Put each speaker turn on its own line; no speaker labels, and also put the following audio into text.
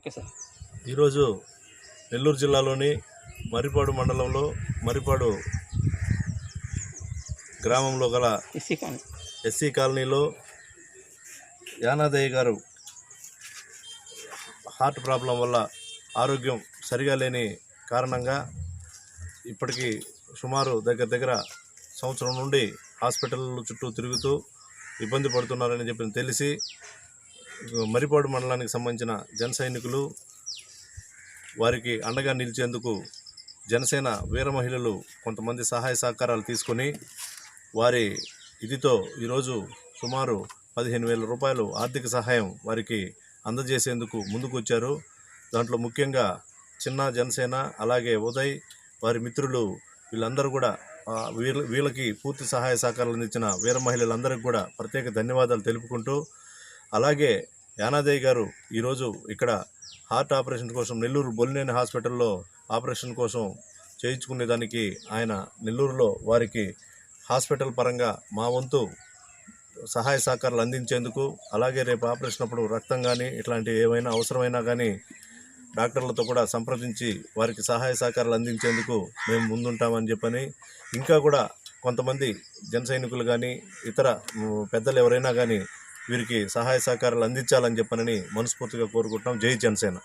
Okay sir.
ఈరోజు నెల్లూరు జిల్లాలోని మర్రిపాడు మండలంలో మర్రిపాడు గ్రామంలో గల ఎస్సీ కాలనీలో యానాదయ్య గారు హార్ట్ ప్రాబ్లం వల్ల ఆరోగ్యం సరిగా లేని కారణంగా ఇప్పటికీ సుమారు దగ్గర సంవత్సరం నుండి హాస్పిటల్ చుట్టూ తిరుగుతూ ఇబ్బంది పడుతున్నారని చెప్పి తెలిసి మర్రిపాడు మండలానికి సంబంధించిన జన సైనికులు వారికి అండగా నిలిచేందుకు జనసేన వీర మహిళలు కొంతమంది సహాయ సహకారాలు తీసుకొని వారి ఇదితో ఈరోజు సుమారు 15,000 రూపాయలు ఆర్థిక సహాయం వారికి అందజేసేందుకు ముందుకు వచ్చారు. దాంట్లో ముఖ్యంగా చిన్న జనసేన అలాగే ఉదయ్ వారి మిత్రులు వీళ్ళందరూ కూడా వీళ్ళకి పూర్తి సహాయ సహకారాలు అందించిన వీర మహిళలందరికీ కూడా ప్రత్యేక ధన్యవాదాలు తెలుపుకుంటూ, అలాగే యానాదయ్య గారు ఈరోజు ఇక్కడ హార్ట్ ఆపరేషన్ కోసం నెల్లూరు బొలినేని హాస్పిటల్లో ఆపరేషన్ కోసం చేయించుకునేదానికి ఆయన నెల్లూరులో వారికి హాస్పిటల్ పరంగా మా వంతు సహాయ సహకారాలు అందించేందుకు, అలాగే రేపు ఆపరేషన్ అప్పుడు రక్తం కానీ ఇట్లాంటి ఏమైనా అవసరమైనా కానీ డాక్టర్లతో కూడా సంప్రదించి వారికి సహాయ సహకారాలు అందించేందుకు మేము ముందుంటామని చెప్పని, ఇంకా కూడా కొంతమంది జన సైనికులు కానీ ఇతర పెద్దలు ఎవరైనా కానీ వీరికి సహాయ సహకారాలు అందించాలని చెప్పనని మనస్ఫూర్తిగా కోరుకుంటున్నాం. జై జనసేన.